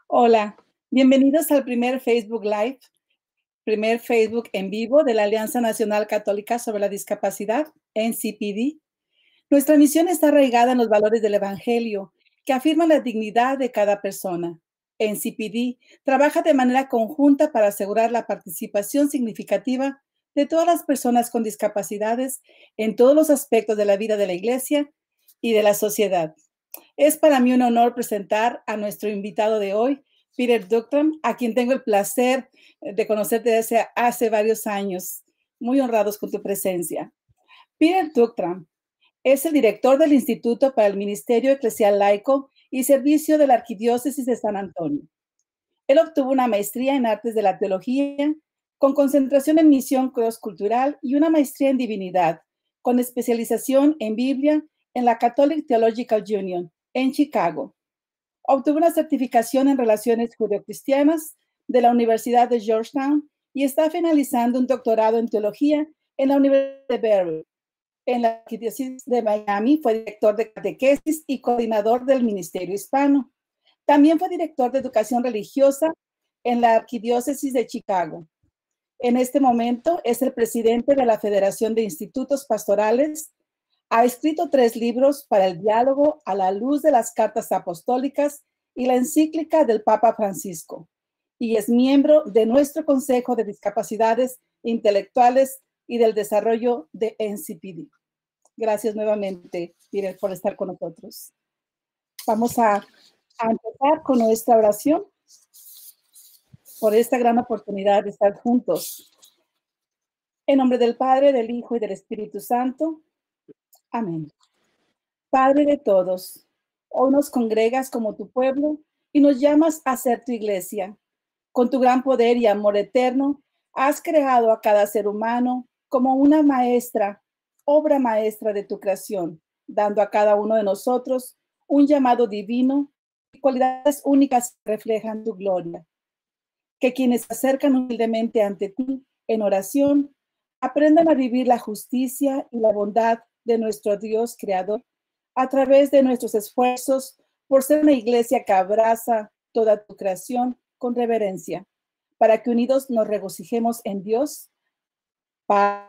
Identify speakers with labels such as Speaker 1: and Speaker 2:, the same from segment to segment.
Speaker 1: Hola, bienvenidos al primer Facebook Live, primer Facebook en vivo de la Alianza Nacional Católica sobre la Discapacidad, NCPD. Nuestra misión está arraigada en los valores del Evangelio, que afirman la dignidad de cada persona. NCPD trabaja de manera conjunta para asegurar la participación significativa de todas las personas con discapacidades en todos los aspectos de la vida de la Iglesia y de la sociedad. Es para mí un honor presentar a nuestro invitado de hoy, Peter Duchtram, a quien tengo el placer de conocer desde hace varios años. Muy honrados con tu presencia. Peter Duchtram es el director del Instituto para el Ministerio Eclesial Laico y Servicio de la Arquidiócesis de San Antonio. Él obtuvo una maestría en Artes de la Teología, con concentración en misión cross-cultural y una maestría en Divinidad, con especialización en Biblia en la Catholic Theological Union, en Chicago. Obtuvo una certificación en Relaciones Judeocristianas de la Universidad de Georgetown y está finalizando un doctorado en Teología en la Universidad de Berkeley. En la Arquidiócesis de Miami fue director de catequesis y coordinador del Ministerio Hispano. También fue director de Educación Religiosa en la Arquidiócesis de Chicago. En este momento es el presidente de la Federación de Institutos Pastorales. Ha escrito 3 libros para el diálogo a la luz de las cartas apostólicas y la encíclica del Papa Francisco, y es miembro de nuestro Consejo de Discapacidades Intelectuales y del Desarrollo de NCPD. Gracias nuevamente, Peter, por estar con nosotros. Vamos a empezar con nuestra oración por esta gran oportunidad de estar juntos. En nombre del Padre, del Hijo y del Espíritu Santo. Amén. Padre de todos, hoy nos congregas como tu pueblo y nos llamas a ser tu iglesia. Con tu gran poder y amor eterno, has creado a cada ser humano como una maestra, obra maestra de tu creación, dando a cada uno de nosotros un llamado divino y cualidades únicas que reflejan tu gloria. Que quienes se acercan humildemente ante ti en oración aprendan a vivir la justicia y la bondad de nuestro Dios creador a través de nuestros esfuerzos por ser una iglesia que abraza toda tu creación con reverencia, para que unidos nos regocijemos en Dios, Padre,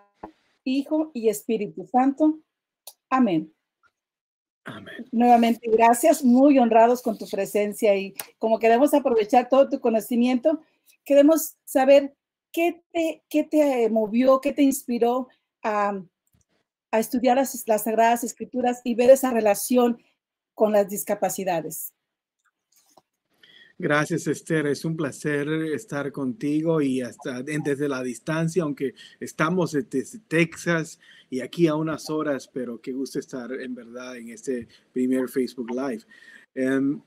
Speaker 1: Hijo y Espíritu Santo. Amén.
Speaker 2: Amén.
Speaker 1: Nuevamente, gracias, muy honrados con tu presencia, y como queremos aprovechar todo tu conocimiento, queremos saber qué te movió, qué te inspiró a estudiar las Sagradas Escrituras y ver esa relación con las discapacidades.
Speaker 2: Gracias, Esther. Es un placer estar contigo y hasta desde la distancia, aunque estamos desde Texas y aquí a unas horas, pero qué gusto estar en verdad en este primer Facebook Live.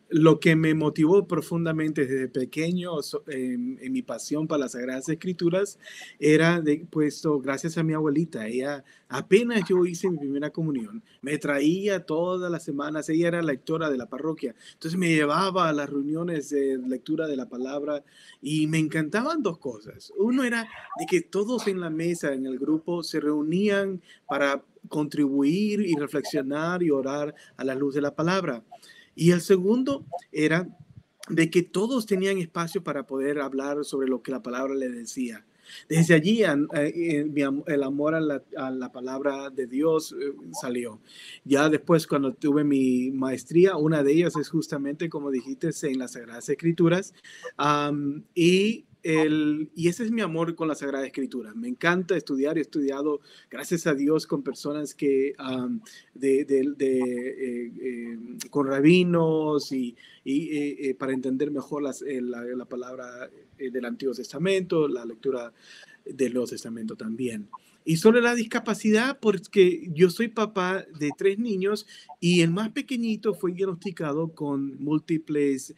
Speaker 2: Lo que me motivó profundamente desde pequeño en mi pasión para las Sagradas Escrituras era puesto gracias a mi abuelita. Ella, apenas yo hice mi primera comunión, me traía todas las semanas. Ella era lectora de la parroquia, entonces me llevaba a las reuniones de lectura de la palabra y me encantaban 2 cosas. Uno era de que todos en la mesa, en el grupo, se reunían para contribuir y reflexionar y orar a la luz de la palabra. Y el segundo era de que todos tenían espacio para poder hablar sobre lo que la palabra le decía. Desde allí el amor a la palabra de Dios salió. Ya después, cuando tuve mi maestría, una de ellas es justamente, como dijiste, en las Sagradas Escrituras. Y ese es mi amor con la Sagrada Escritura. Me encanta estudiar. He estudiado, gracias a Dios, con personas que con rabinos y para entender mejor la palabra del Antiguo Testamento, la lectura del Nuevo Testamento también. Y sobre la discapacidad, porque yo soy papá de 3 niños y el más pequeñito fue diagnosticado con múltiples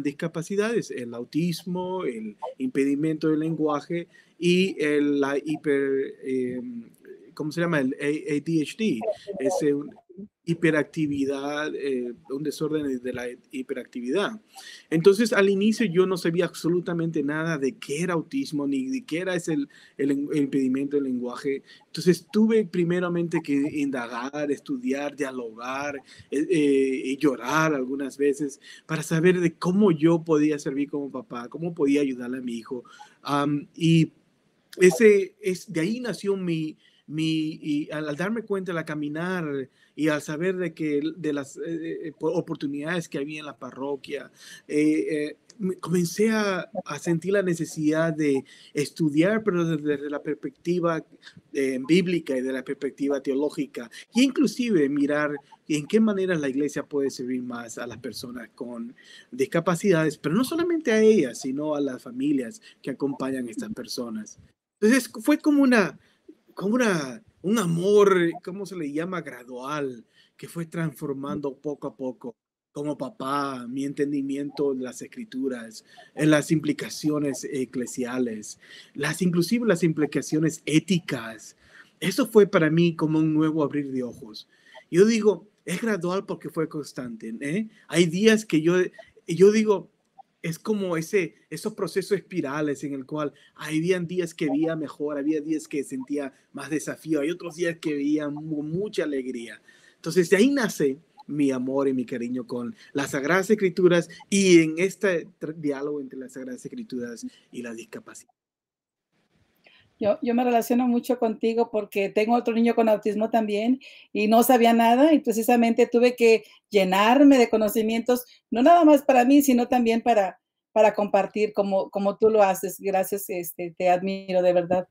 Speaker 2: discapacidades: el autismo, el impedimento del lenguaje y ¿cómo se llama? El ADHD. hiperactividad, un desorden de la hiperactividad. Entonces, al inicio yo no sabía absolutamente nada de qué era autismo, ni de qué era el impedimento del lenguaje. Entonces, tuve primeramente que indagar, estudiar, dialogar, y llorar algunas veces para saber de cómo yo podía servir como papá, cómo podía ayudarle a mi hijo. Y de ahí nació y al darme cuenta al caminar y al saber de las oportunidades que había en la parroquia, comencé a sentir la necesidad de estudiar, pero desde la perspectiva bíblica y de la perspectiva teológica, e inclusive mirar en qué manera la iglesia puede servir más a las personas con discapacidades, pero no solamente a ellas, sino a las familias que acompañan a estas personas. Entonces fue un amor, ¿cómo se le llama? Gradual, que fue transformando poco a poco como papá, mi entendimiento de las escrituras, en las implicaciones eclesiales, inclusive las implicaciones éticas. Eso fue para mí como un nuevo abrir de ojos. Yo digo, es gradual porque fue constante, ¿eh? Hay días que yo digo, es como esos procesos espirales en el cual había días que veía mejor, había días que sentía más desafío, hay otros días que veía mucha alegría. Entonces de ahí nace mi amor y mi cariño con las Sagradas Escrituras y en este diálogo entre las Sagradas Escrituras y la discapacidad.
Speaker 1: Yo me relaciono mucho contigo porque tengo otro niño con autismo también y no sabía nada y precisamente tuve que llenarme de conocimientos, no nada más para mí, sino también para compartir como tú lo haces. Gracias, te admiro de verdad.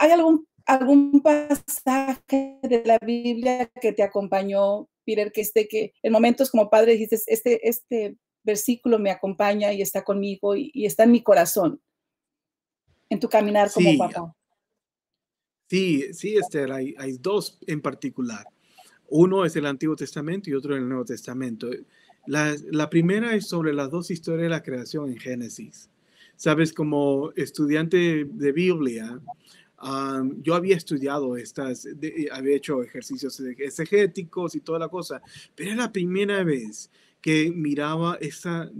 Speaker 1: ¿Hay algún pasaje de la Biblia que te acompañó, Peter, que en momentos como padre dijiste, este versículo me acompaña y está conmigo y está en mi corazón, en tu caminar como
Speaker 2: Sí,
Speaker 1: papá?
Speaker 2: sí, Esther, hay dos en particular. Uno es el Antiguo Testamento y otro el Nuevo Testamento. La primera es sobre las dos historias de la creación en Génesis. Sabes, como estudiante de Biblia, yo había estudiado había hecho ejercicios exegéticos y toda la cosa, pero era la primera vez que miraba esas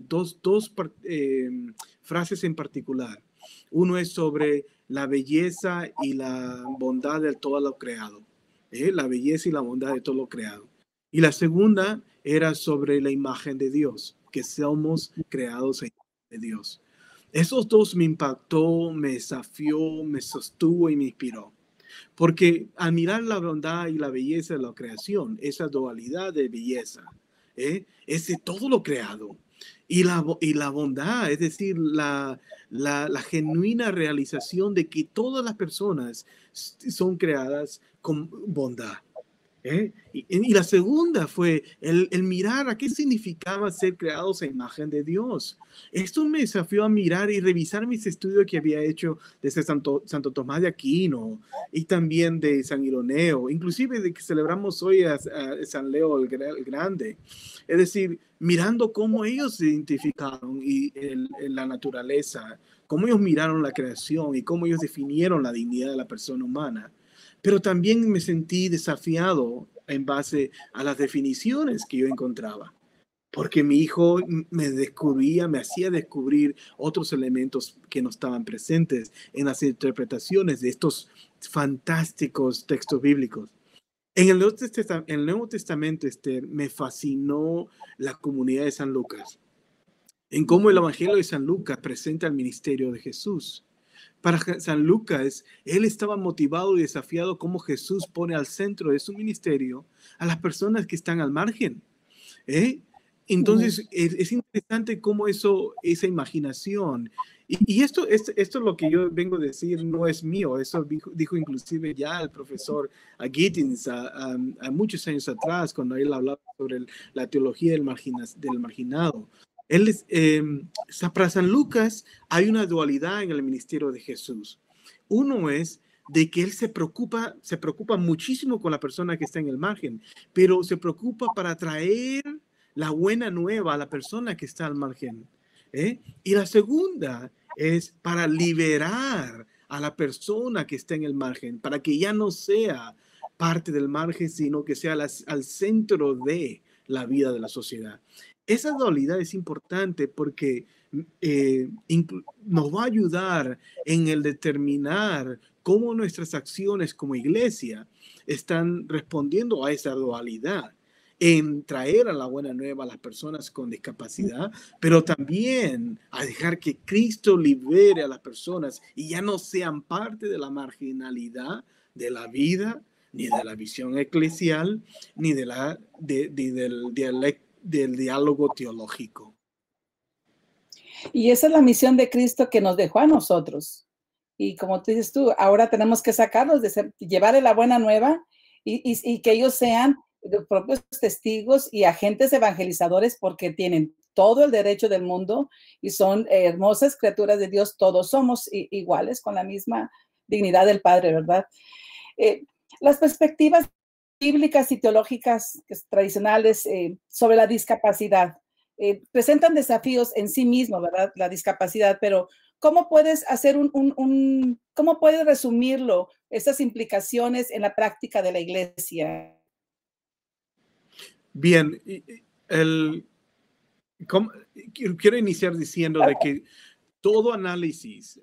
Speaker 2: frases en particular. Uno es sobre la belleza y la bondad de todo lo creado, la belleza y la bondad de todo lo creado. Y la segunda era sobre la imagen de Dios, que somos creados en imagen de Dios. Esos dos me impactó, me desafió, me sostuvo y me inspiró. Porque al mirar la bondad y la belleza de la creación, esa dualidad de belleza, es de todo lo creado. Y la bondad, es decir, la genuina realización de que todas las personas son creadas con bondad. Y la segunda fue el mirar a qué significaba ser creados a imagen de Dios. Esto me desafió a mirar y revisar mis estudios que había hecho desde Santo Tomás de Aquino y también de San Ironeo, inclusive de que celebramos hoy a San Leo el Grande. Es decir, mirando cómo ellos se identificaron en la naturaleza, cómo ellos miraron la creación y cómo ellos definieron la dignidad de la persona humana. Pero también me sentí desafiado en base a las definiciones que yo encontraba, porque mi hijo me hacía descubrir otros elementos que no estaban presentes en las interpretaciones de estos fantásticos textos bíblicos. En el Nuevo Testamento, me fascinó la comunidad de San Lucas, en cómo el Evangelio de San Lucas presenta el ministerio de Jesús. Para San Lucas, él estaba motivado y desafiado cómo Jesús pone al centro de su ministerio a las personas que están al margen. ¿eh? Entonces, es interesante cómo esa imaginación, y esto es lo que yo vengo a decir, no es mío, eso dijo inclusive ya el profesor Gittins a muchos años atrás, cuando él hablaba sobre la teología del marginado. Para San Lucas hay una dualidad en el ministerio de Jesús. Uno es de que él se preocupa muchísimo con la persona que está en el margen, pero se preocupa para traer la buena nueva a la persona que está al margen. Y la segunda es para liberar a la persona que está en el margen, para que ya no sea parte del margen, sino que sea al centro de la vida de la sociedad. Esa dualidad es importante porque nos va a ayudar en el determinar cómo nuestras acciones como iglesia están respondiendo a esa dualidad, en traer a la buena nueva a las personas con discapacidad, pero también a dejar que Cristo libere a las personas y ya no sean parte de la marginalidad de la vida, ni de la visión eclesial, ni del diálogo teológico.
Speaker 1: Y esa es la misión de Cristo que nos dejó a nosotros. Y como tú dices tú, ahora tenemos que sacarlos, llevarle la buena nueva y que ellos sean los propios testigos y agentes evangelizadores porque tienen todo el derecho del mundo y son hermosas criaturas de Dios. Todos somos iguales con la misma dignidad del Padre, ¿verdad? Las perspectivas bíblicas y teológicas tradicionales sobre la discapacidad presentan desafíos en sí mismos, ¿verdad? La discapacidad, pero ¿cómo puedes hacer cómo puedes resumirlo, esas implicaciones en la práctica de la iglesia?
Speaker 2: Bien, quiero iniciar diciendo de que todo análisis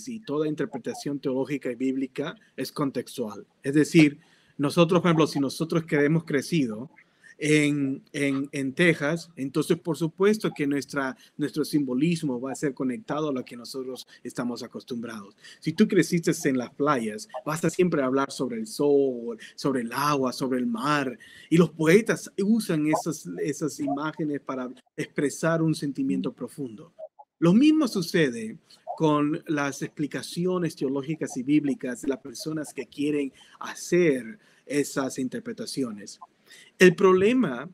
Speaker 2: y toda interpretación teológica y bíblica es contextual. Es decir, nosotros, por ejemplo, si nosotros que hemos crecido en Texas, entonces por supuesto que nuestro simbolismo va a ser conectado a lo que nosotros estamos acostumbrados. Si tú creciste en las playas, vas a siempre hablar sobre el sol, sobre el agua, sobre el mar, y los poetas usan esas imágenes para expresar un sentimiento profundo. Lo mismo sucede con las explicaciones teológicas y bíblicas de las personas que quieren hacer esas interpretaciones. El problema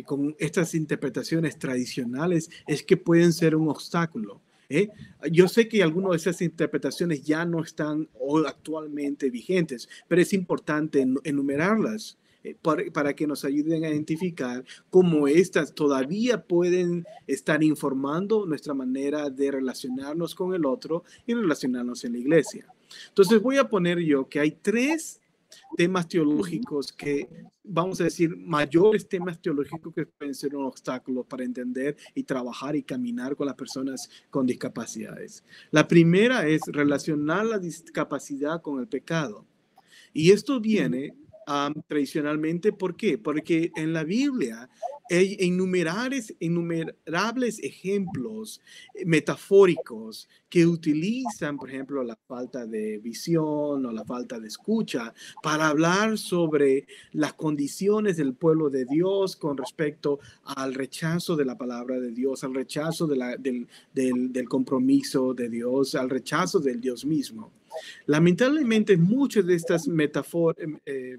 Speaker 2: con estas interpretaciones tradicionales es que pueden ser un obstáculo. Yo sé que algunas de esas interpretaciones ya no están actualmente vigentes, pero es importante enumerarlas para que nos ayuden a identificar cómo estas todavía pueden estar informando nuestra manera de relacionarnos con el otro y relacionarnos en la iglesia. Entonces voy a poner yo que hay tres temas teológicos que, vamos a decir, mayores temas teológicos que pueden ser un obstáculo para entender y trabajar y caminar con las personas con discapacidades. La primera es relacionar la discapacidad con el pecado. Y esto viene tradicionalmente, ¿por qué? Porque en la Biblia hay innumerables ejemplos metafóricos que utilizan, por ejemplo, la falta de visión o la falta de escucha para hablar sobre las condiciones del pueblo de Dios con respecto al rechazo de la palabra de Dios, al rechazo del compromiso de Dios, al rechazo del Dios mismo. Lamentablemente, muchas de estas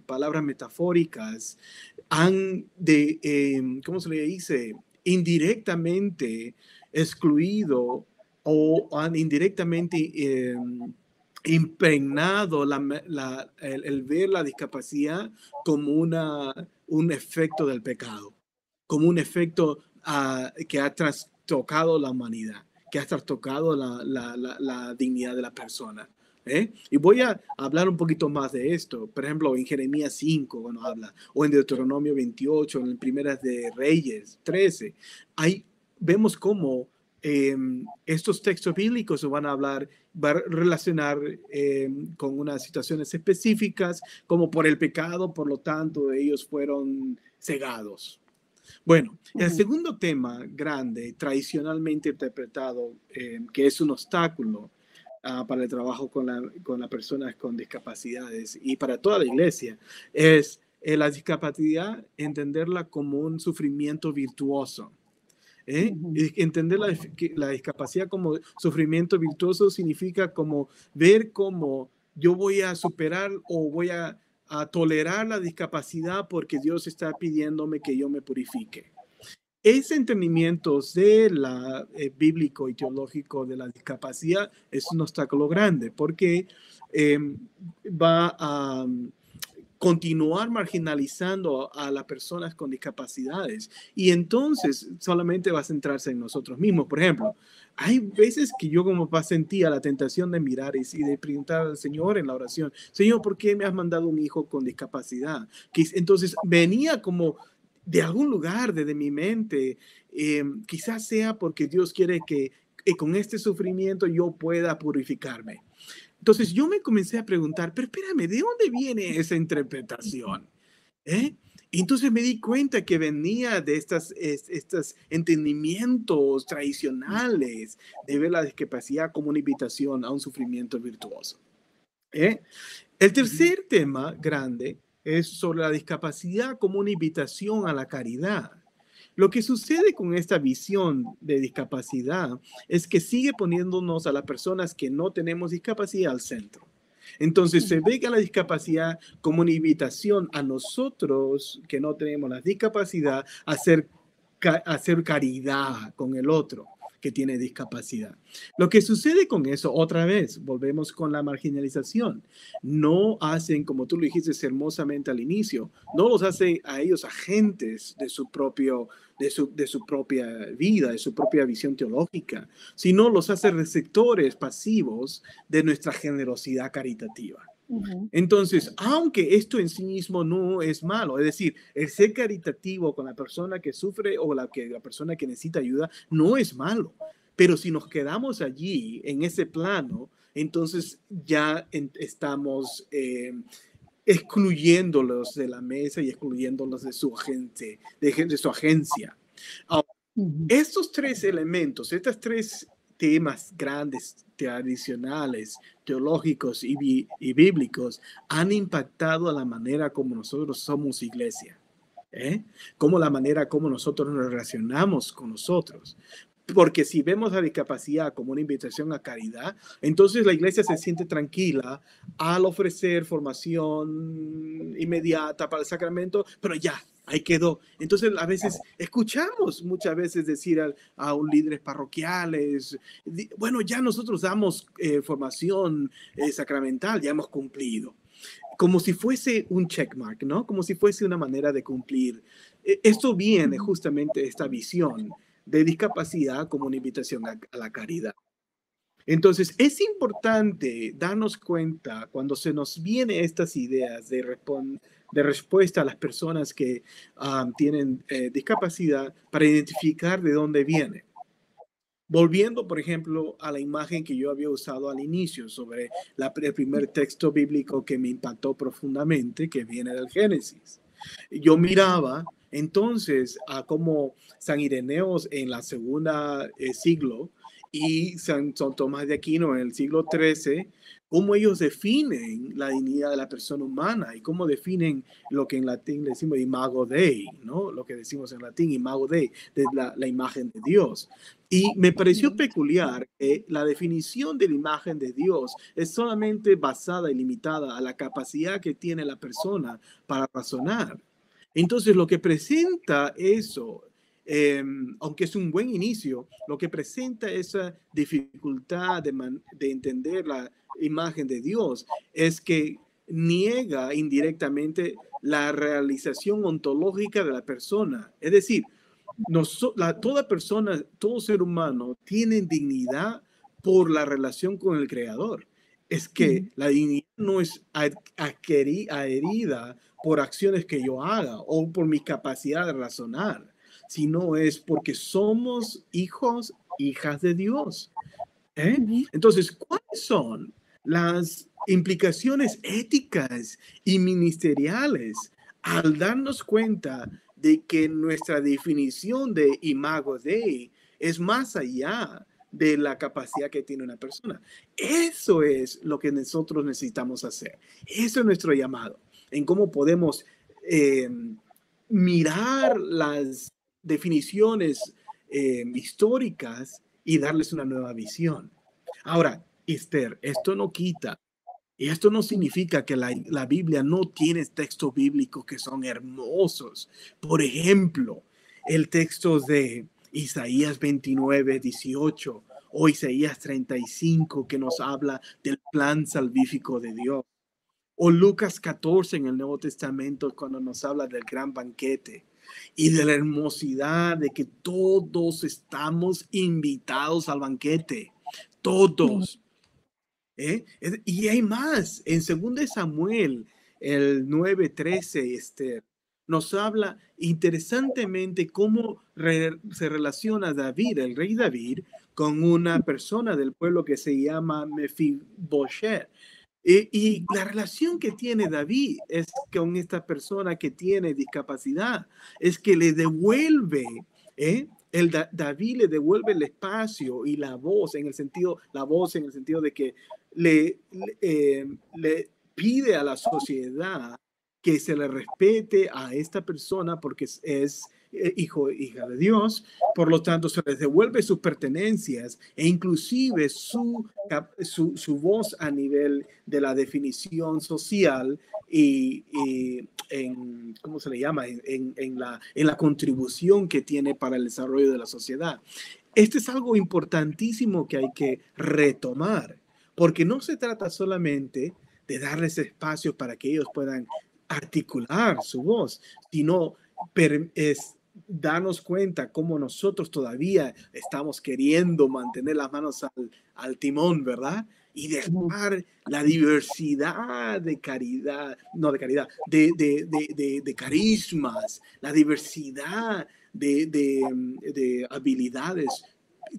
Speaker 2: palabras metafóricas ¿cómo se le dice? Indirectamente excluido o han indirectamente impregnado el ver la discapacidad como un efecto del pecado, como un efecto que ha trastocado la humanidad, que ha trastocado la dignidad de la persona. Y voy a hablar un poquito más de esto. Por ejemplo, en Jeremías 5, cuando habla, o en Deuteronomio 28, en Primeras de Reyes 13, vemos cómo estos textos bíblicos se van a relacionar con unas situaciones específicas, como por el pecado, por lo tanto, ellos fueron cegados. Bueno, el segundo tema grande, tradicionalmente interpretado, que es un obstáculo para el trabajo con las personas con discapacidades y para toda la iglesia, es la discapacidad, entenderla como un sufrimiento virtuoso. Entender la discapacidad como sufrimiento virtuoso significa como ver cómo yo voy a superar o voy a tolerar la discapacidad porque Dios está pidiéndome que yo me purifique. Ese entendimiento bíblico y teológico de la discapacidad es un obstáculo grande porque va a continuar marginalizando a las personas con discapacidades y entonces solamente va a centrarse en nosotros mismos. Por ejemplo, hay veces que yo como papá sentía la tentación de mirar y de preguntar al Señor en la oración, Señor, ¿por qué me has mandado un hijo con discapacidad? Entonces venía como de algún lugar de mi mente, quizás sea porque Dios quiere que con este sufrimiento yo pueda purificarme. Entonces yo me comencé a preguntar, pero espérame, ¿de dónde viene esa interpretación? ¿Eh? Y entonces me di cuenta que venía de estos entendimientos tradicionales de ver la discapacidad como una invitación a un sufrimiento virtuoso. ¿Eh? El tercer tema grande es sobre la discapacidad como una invitación a la caridad. Lo que sucede con esta visión de discapacidad es que sigue poniéndonos a las personas que no tenemos discapacidad al centro. Entonces se ve que la discapacidad como una invitación a nosotros que no tenemos la discapacidad a hacer caridad con el otro que tiene discapacidad. Lo que sucede con eso, otra vez, volvemos con la marginalización. No hacen, como tú lo dijiste hermosamente al inicio, no los hace a ellos agentes de su propia vida, de su propia visión teológica, sino los hace receptores pasivos de nuestra generosidad caritativa. Entonces, aunque esto en sí mismo no es malo, es decir, el ser caritativo con la persona que sufre o la persona que necesita ayuda no es malo, pero si nos quedamos allí en ese plano, entonces ya estamos excluyéndolos de la mesa y excluyéndolos de su agencia. Ahora, estos tres elementos, estos tres temas grandes, tradicionales, teológicos y bíblicos han impactado a la manera como nosotros somos iglesia, como la manera como nosotros nos relacionamos con nosotros. Porque si vemos la discapacidad como una invitación a caridad, entonces la iglesia se siente tranquila al ofrecer formación inmediata para el sacramento, pero ya, ahí quedó. Entonces a veces escuchamos muchas veces decir a un líderes parroquiales, bueno, ya nosotros damos formación sacramental, ya hemos cumplido. Como si fuese un checkmark, ¿no? Como si fuese una manera de cumplir. Esto viene justamente de esta visión de discapacidad como una invitación a la caridad. Entonces, es importante darnos cuenta cuando se nos vienen estas ideas de respuesta a las personas que tienen discapacidad para identificar de dónde viene. Volviendo, por ejemplo, a la imagen que yo había usado al inicio sobre el primer texto bíblico que me impactó profundamente, que viene del Génesis. Yo miraba entonces a cómo San Ireneo en la segunda siglo y San Tomás de Aquino en el siglo XIII, cómo ellos definen la dignidad de la persona humana y cómo definen lo que en latín decimos imago Dei, ¿no? Lo que decimos en latín imago Dei, de la imagen de Dios. Y me pareció peculiar que la definición de la imagen de Dios es solamente basada y limitada a la capacidad que tiene la persona para razonar. Entonces, lo que presenta eso, aunque es un buen inicio, lo que presenta esa dificultad de entender la imagen de Dios es que niega indirectamente la realización ontológica de la persona. Es decir, toda persona, todo ser humano tiene dignidad por la relación con el Creador. Es que la dignidad no es adherida por acciones que yo haga o por mi capacidad de razonar, sino es porque somos hijos, hijas de Dios. Entonces, ¿cuáles son las implicaciones éticas y ministeriales al darnos cuenta de que nuestra definición de imago Dei es más allá de la capacidad que tiene una persona? Eso es lo que nosotros necesitamos hacer. Eso es nuestro llamado, en cómo podemos mirar las definiciones históricas y darles una nueva visión. Ahora, Esther, esto no quita, y esto no significa que la Biblia no tiene textos bíblicos que son hermosos. Por ejemplo, el texto de Isaías 29:18 o Isaías 35 que nos habla del plan salvífico de Dios. O Lucas 14 en el Nuevo Testamento cuando nos habla del gran banquete. y de la hermosidad de que todos estamos invitados al banquete. Todos. Y hay más. En 2 Samuel, el 9:13, nos habla interesantemente cómo se relaciona David, el rey David, con una persona del pueblo que se llama Mefiboshet. Y la relación que tiene David es con esta persona que tiene discapacidad, es que le devuelve, David le devuelve el espacio y la voz en el sentido de que le pide a la sociedad que se le respete a esta persona porque es hija de Dios. Por lo tanto, se les devuelve sus pertenencias e inclusive su voz a nivel de la definición social y ¿cómo se le llama? En la contribución que tiene para el desarrollo de la sociedad. Esto es algo importantísimo que hay que retomar, porque no se trata solamente de darles espacio para que ellos puedan articular su voz, sino es darnos cuenta cómo nosotros todavía estamos queriendo mantener las manos al timón, ¿verdad? Y dejar la diversidad de carismas, la diversidad de habilidades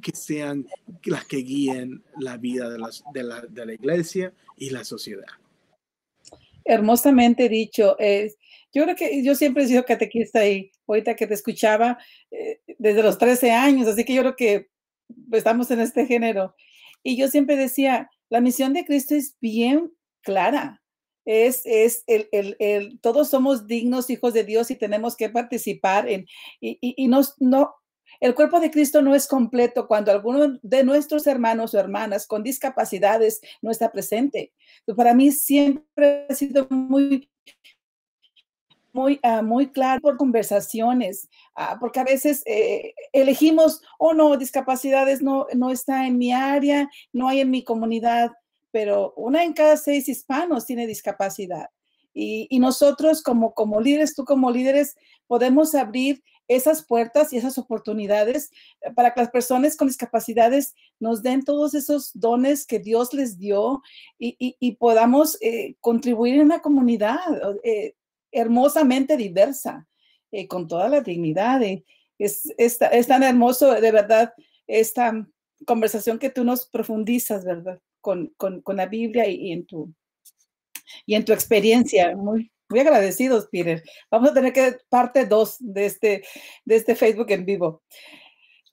Speaker 2: que sean las que guíen la vida de la iglesia y la sociedad.
Speaker 1: Hermosamente dicho. Yo creo que yo siempre he sido catequista y ahorita que te escuchaba desde los 13 años, así que yo creo que estamos en este género. Y yo siempre decía, la misión de Cristo es bien clara. Todos somos dignos hijos de Dios y tenemos que participar el cuerpo de Cristo no es completo cuando alguno de nuestros hermanos o hermanas con discapacidades no está presente. Para mí siempre ha sido muy claro por conversaciones, porque a veces elegimos, no, discapacidades no está en mi área, no hay en mi comunidad, pero 1 en cada 6 hispanos tiene discapacidad. Y nosotros como líderes, tú como líderes, podemos abrir esas puertas y esas oportunidades para que las personas con discapacidades nos den todos esos dones que Dios les dio y podamos contribuir en una comunidad hermosamente diversa, con toda la dignidad. Es tan hermoso, de verdad, esta conversación que tú nos profundizas, ¿verdad? Con la Biblia y en tu experiencia. Muy agradecidos, Peter. Vamos a tener que parte 2 de este Facebook en vivo.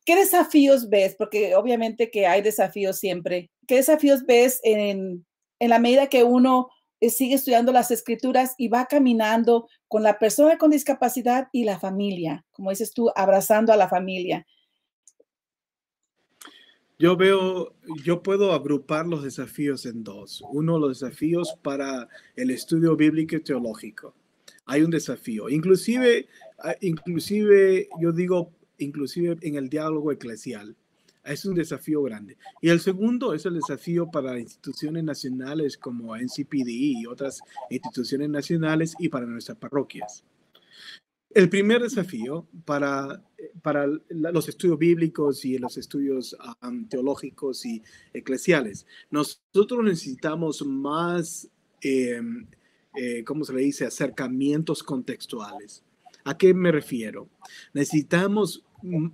Speaker 1: ¿Qué desafíos ves? Porque obviamente que hay desafíos siempre. ¿Qué desafíos ves en la medida que uno sigue estudiando las escrituras y va caminando con la persona con discapacidad y la familia? Como dices tú, abrazando a la familia.
Speaker 2: Yo puedo agrupar los desafíos en 2. Uno, los desafíos para el estudio bíblico y teológico. Hay un desafío. Inclusive yo digo, inclusive en el diálogo eclesial. Es un desafío grande. Y el segundo es el desafío para instituciones nacionales como NCPD y otras instituciones nacionales y para nuestras parroquias. El primer desafío para los estudios bíblicos y los estudios teológicos y eclesiales, nosotros necesitamos más, ¿cómo se le dice?, acercamientos contextuales. ¿A qué me refiero? Necesitamos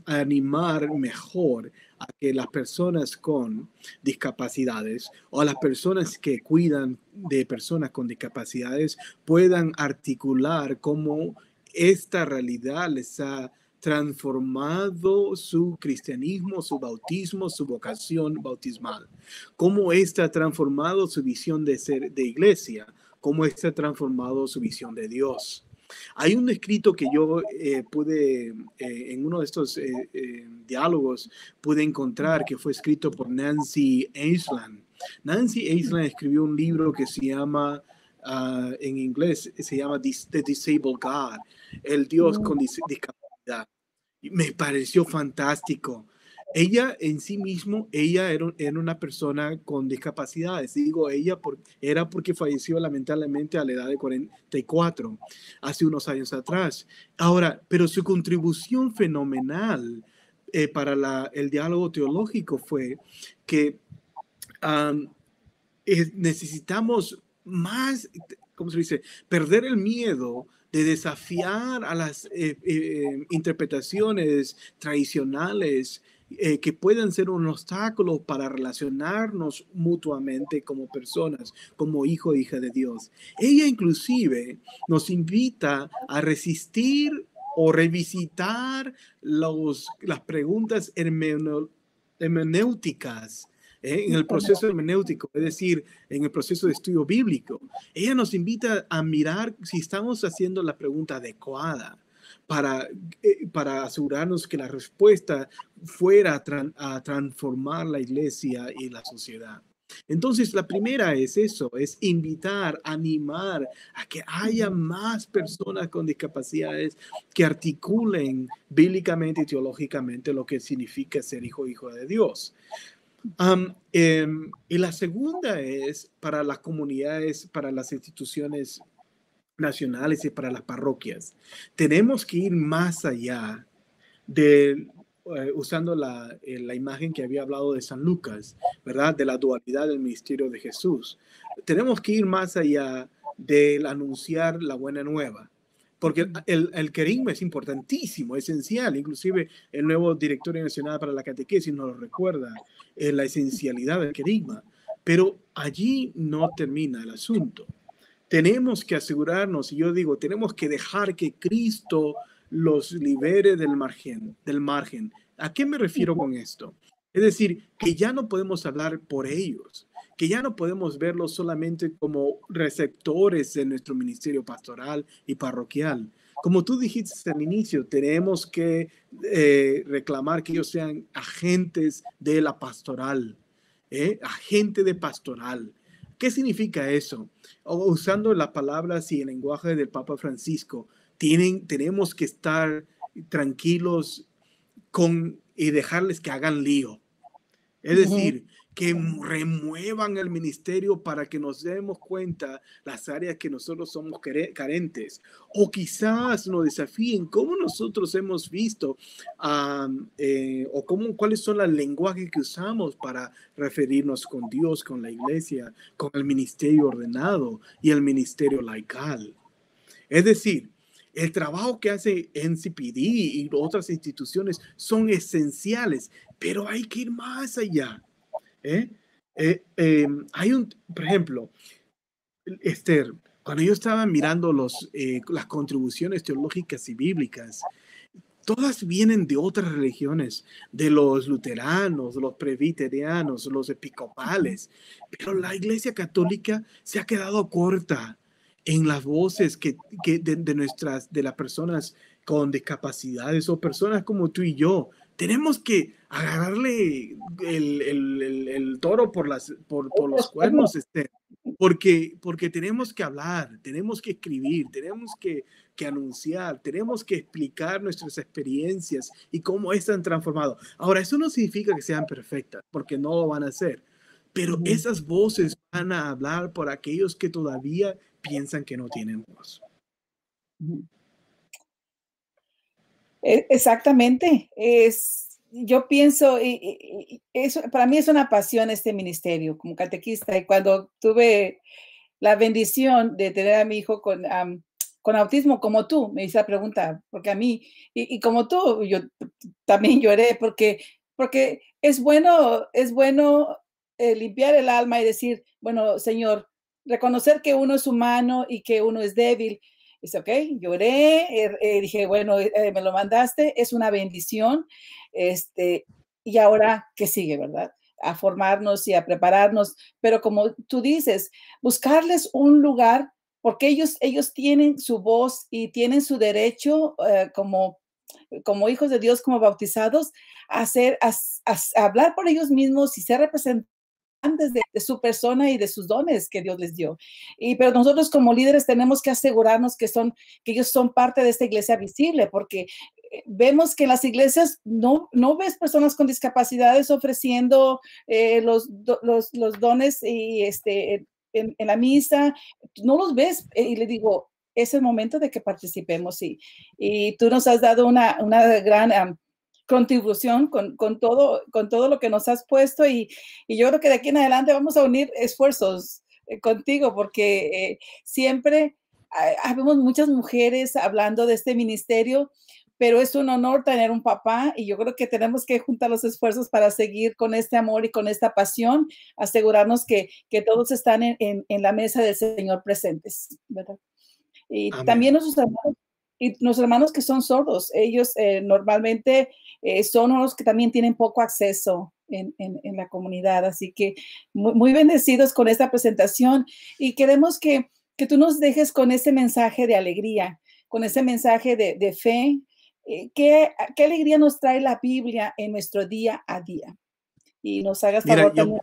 Speaker 2: animar mejor a que las personas con discapacidades o a las personas que cuidan de personas con discapacidades puedan articular cómo esta realidad les ha transformado su cristianismo, su bautismo, su vocación bautismal. Cómo está transformado su visión de ser de iglesia, cómo está transformado su visión de Dios. Hay un escrito que yo pude, en uno de estos diálogos, pude encontrar que fue escrito por Nancy Ainsland. Nancy Ainsland escribió un libro que se llama, en inglés, se llama The Disabled God, el Dios con discapacidad. Me pareció fantástico. ella en sí mismo, ella era una persona con discapacidades. Digo ella era porque falleció lamentablemente a la edad de 44, hace unos años atrás. Ahora, pero su contribución fenomenal para el diálogo teológico fue que um, necesitamos más, ¿cómo se dice? Perder el miedo de desafiar a las interpretaciones tradicionales que pueden ser un obstáculo para relacionarnos mutuamente como personas, como hijo e hija de Dios. Ella inclusive nos invita a resistir o revisitar las preguntas hermenéuticas en el proceso hermenéutico, es decir, en el proceso de estudio bíblico. Ella nos invita a mirar si estamos haciendo la pregunta adecuada para asegurarnos que la respuesta fuera a transformar la iglesia y la sociedad. Entonces, la primera es eso, es invitar, animar a que haya más personas con discapacidades que articulen bíblicamente y teológicamente lo que significa ser hijo de Dios. Y la segunda es para las comunidades, para las instituciones nacionales y para las parroquias. Tenemos que ir más allá de, usando la imagen que había hablado de San Lucas, ¿verdad? De la dualidad del ministerio de Jesús. Tenemos que ir más allá del anunciar la buena nueva. Porque el querigma es importantísimo, esencial. Inclusive el nuevo directorio nacional para la catequesis nos lo recuerda, la esencialidad del querigma. Pero allí no termina el asunto. Tenemos que asegurarnos, y yo digo, tenemos que dejar que Cristo los libere del margen. ¿A qué me refiero con esto? Es decir, que ya no podemos hablar por ellos, que ya no podemos verlos solamente como receptores de nuestro ministerio pastoral y parroquial. Como tú dijiste al inicio, tenemos que reclamar que ellos sean agentes de la pastoral, agente de pastoral. ¿Qué significa eso? Usando las palabras y el lenguaje del Papa Francisco, tenemos que estar tranquilos y dejarles que hagan lío. Es decir, que remuevan el ministerio para que nos demos cuenta las áreas que nosotros somos carentes, o quizás nos desafíen cómo nosotros hemos visto o cuáles son los lenguajes que usamos para referirnos con Dios, con la iglesia, con el ministerio ordenado y el ministerio laical. Es decir, el trabajo que hace NCPD y otras instituciones son esenciales, pero hay que ir más allá. Por ejemplo, Esther, cuando yo estaba mirando las contribuciones teológicas y bíblicas, todas vienen de otras religiones, de los luteranos, los presbiterianos, los episcopales, pero la Iglesia Católica se ha quedado corta en las voces de las personas con discapacidades o personas como tú y yo. Tenemos que agarrarle el toro por los cuernos, porque tenemos que hablar, tenemos que escribir, tenemos que anunciar, tenemos que explicar nuestras experiencias y cómo están transformadas. Ahora, eso no significa que sean perfectas, porque no lo van a hacer, pero esas voces van a hablar por aquellos que todavía piensan que no tienen voz.
Speaker 1: Exactamente. Yo pienso, y eso, para mí es una pasión este ministerio como catequista. Y cuando tuve la bendición de tener a mi hijo con autismo, como tú, me hice la pregunta, porque a mí, y como tú, yo también lloré, porque es bueno limpiar el alma y decir, bueno, Señor, reconocer que uno es humano y que uno es débil. Dice, ok, lloré, dije, bueno, me lo mandaste, es una bendición, y ahora, ¿qué sigue, verdad? A formarnos y a prepararnos, pero como tú dices, buscarles un lugar, porque ellos tienen su voz y tienen su derecho como hijos de Dios, como bautizados, a hablar por ellos mismos y ser representantes de su persona y de sus dones que Dios les dio. Pero nosotros como líderes tenemos que asegurarnos que ellos son parte de esta iglesia visible, porque vemos que en las iglesias no ves personas con discapacidades ofreciendo los dones y en la misa, no los ves, y le digo, es el momento de que participemos, y tú nos has dado una gran contribución con todo lo que nos has puesto, y yo creo que de aquí en adelante vamos a unir esfuerzos contigo, porque siempre habemos muchas mujeres hablando de este ministerio, pero es un honor tener un papá, y yo creo que tenemos que juntar los esfuerzos para seguir con este amor y con esta pasión, asegurarnos que todos están en la mesa del Señor presentes, ¿verdad? Y
Speaker 2: Amén.
Speaker 1: también nuestros hermanos que son sordos, ellos normalmente son unos que también tienen poco acceso en la comunidad, así que muy bendecidos con esta presentación, y queremos que tú nos dejes con ese mensaje de alegría, con ese mensaje de fe. ¿Qué alegría nos trae la Biblia en nuestro día a día? Y nos hagas
Speaker 2: Mira,
Speaker 1: favor también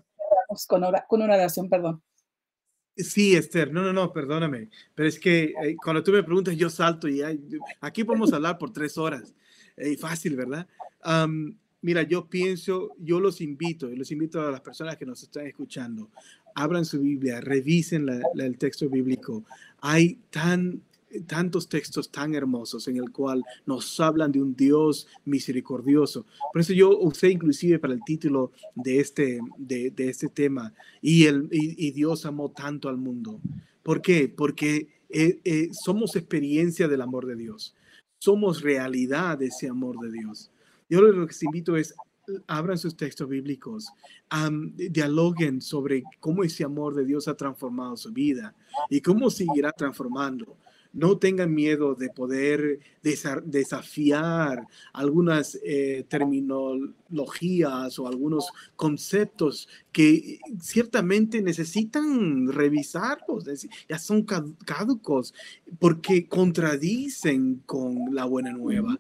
Speaker 1: con una oración, perdón.
Speaker 2: sí, Esther, no, perdóname, pero es que cuando tú me preguntas, yo salto y aquí podemos hablar por 3 horas. Fácil, ¿verdad? Mira, yo los invito a las personas que nos están escuchando, abran su Biblia, revisen el texto bíblico. Hay tantos textos tan hermosos en el cual nos hablan de un Dios misericordioso. Por eso yo usé inclusive para el título de este tema, y Dios amó tanto al mundo. ¿Por qué? Porque somos experiencia del amor de Dios. Somos realidad de ese amor de Dios. Yo lo que les invito es, abran sus textos bíblicos, dialoguen sobre cómo ese amor de Dios ha transformado su vida y cómo seguirá transformando. No tengan miedo de poder desafiar algunas terminologías o algunos conceptos que ciertamente necesitan revisarlos, ya son caducos porque contradicen con la buena nueva.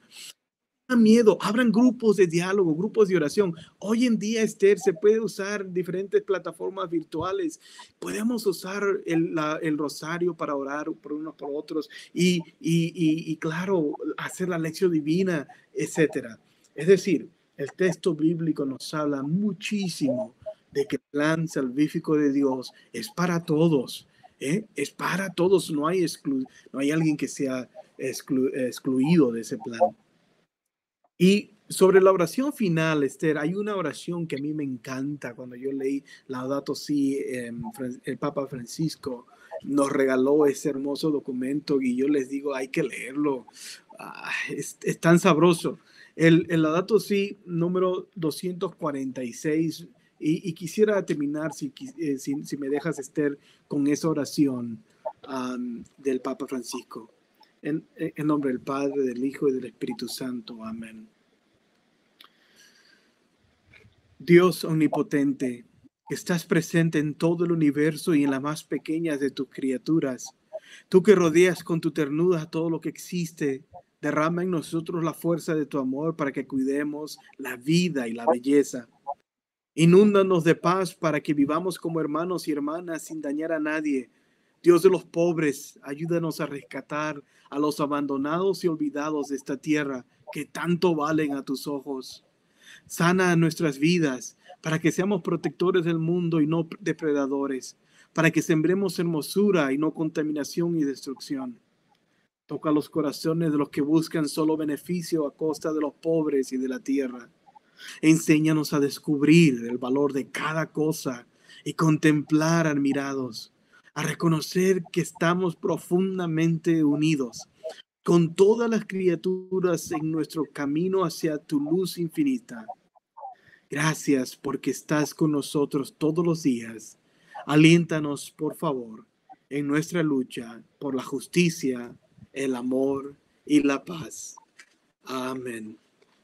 Speaker 2: Miedo, abran grupos de diálogo, grupos de oración. Hoy en día, Esther, se puede usar diferentes plataformas virtuales. Podemos usar el rosario para orar por unos por otros y claro, hacer la lección divina, etcétera. Es decir, el texto bíblico nos habla muchísimo de que el plan salvífico de Dios es para todos. Es para todos, no hay alguien que sea excluido de ese plan. Y sobre la oración final, Esther, hay una oración que a mí me encanta. Cuando yo leí Laudato Si, el Papa Francisco nos regaló ese hermoso documento y yo les digo, hay que leerlo. Es tan sabroso. El Laudato Si número 246, y quisiera terminar, si me dejas, Esther, con esa oración del Papa Francisco. En nombre del Padre, del Hijo y del Espíritu Santo. Amén. Dios omnipotente, que estás presente en todo el universo y en las más pequeñas de tus criaturas, tú que rodeas con tu ternura todo lo que existe, derrama en nosotros la fuerza de tu amor para que cuidemos la vida y la belleza. Inúndanos de paz para que vivamos como hermanos y hermanas sin dañar a nadie. Dios de los pobres, ayúdanos a rescatar a los abandonados y olvidados de esta tierra que tanto valen a tus ojos. Sana nuestras vidas para que seamos protectores del mundo y no depredadores, para que sembremos hermosura y no contaminación y destrucción. Toca los corazones de los que buscan solo beneficio a costa de los pobres y de la tierra. Enséñanos a descubrir el valor de cada cosa y contemplar admirados, a reconocer que estamos profundamente unidos con todas las criaturas en nuestro camino hacia tu luz infinita. Gracias porque estás con nosotros todos los días. Aliéntanos, por favor, en nuestra lucha por la justicia, el amor y la paz. Amén.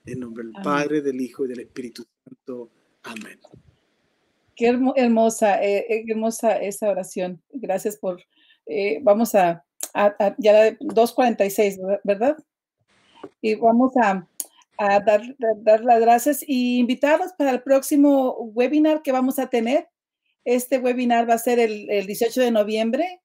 Speaker 2: En nombre del Padre, del Hijo y del Espíritu Santo. Amén.
Speaker 1: Qué hermosa esa oración. Gracias por... vamos a ya la 2:46, ¿verdad? Y vamos a dar las gracias y invitarlos para el próximo webinar que vamos a tener. Este webinar va a ser el 18 de noviembre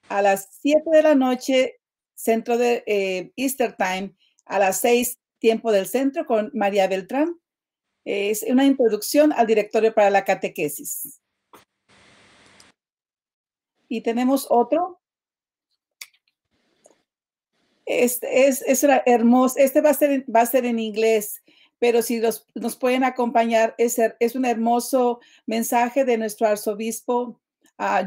Speaker 1: a las 7 de la noche, centro de Easter Time, a las 6 tiempo del centro con María Beltrán. Es una introducción al directorio para la catequesis. Y tenemos otro. Es hermoso. Este va a ser en inglés, pero si nos pueden acompañar, es un hermoso mensaje de nuestro arzobispo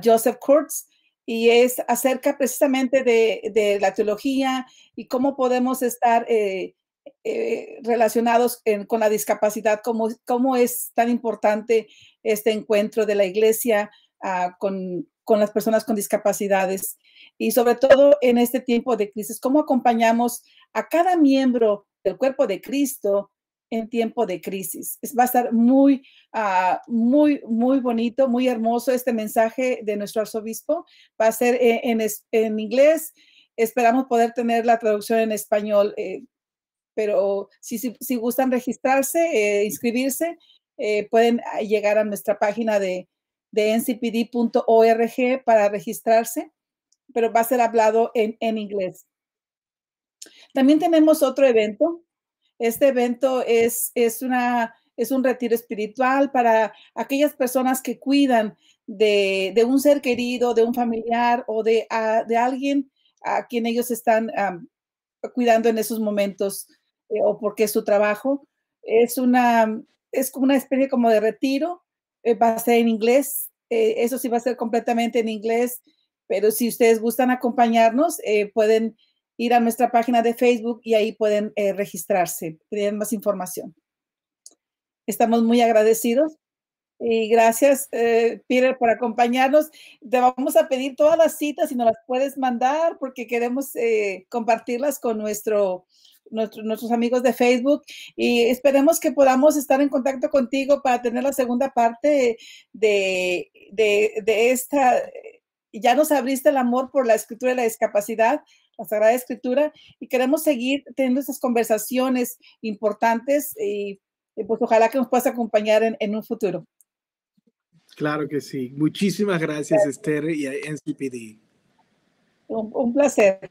Speaker 1: Joseph Kurtz, y es acerca precisamente de la teología y cómo podemos estar relacionados con la discapacidad, cómo es tan importante este encuentro de la iglesia con las personas con discapacidades. Y sobre todo en este tiempo de crisis, cómo acompañamos a cada miembro del cuerpo de Cristo en tiempo de crisis. Va a estar muy bonito, muy hermoso este mensaje de nuestro arzobispo. Va a ser en inglés. Esperamos poder tener la traducción en español, pero si gustan registrarse, inscribirse, pueden llegar a nuestra página de ncpd.org para registrarse, pero va a ser hablado en inglés. También tenemos otro evento. Este evento es un retiro espiritual para aquellas personas que cuidan de un ser querido, de un familiar o de alguien a quien ellos están cuidando en esos momentos, o porque es su trabajo. Es como una especie como de retiro. Va a ser en inglés. Eso sí va a ser completamente en inglés, pero si ustedes gustan acompañarnos, pueden ir a nuestra página de Facebook y ahí pueden registrarse, tener más información. Estamos muy agradecidos y gracias, Peter, por acompañarnos. Te vamos a pedir todas las citas y nos las puedes mandar porque queremos compartirlas con nuestros amigos de Facebook, y esperemos que podamos estar en contacto contigo para tener la segunda parte de esta. Ya nos abriste el amor por la escritura de la discapacidad, la Sagrada Escritura, y queremos seguir teniendo esas conversaciones importantes, y pues ojalá que nos puedas acompañar en un futuro.
Speaker 2: Claro que sí. Muchísimas gracias, Esther y a NCPD.
Speaker 1: Un placer.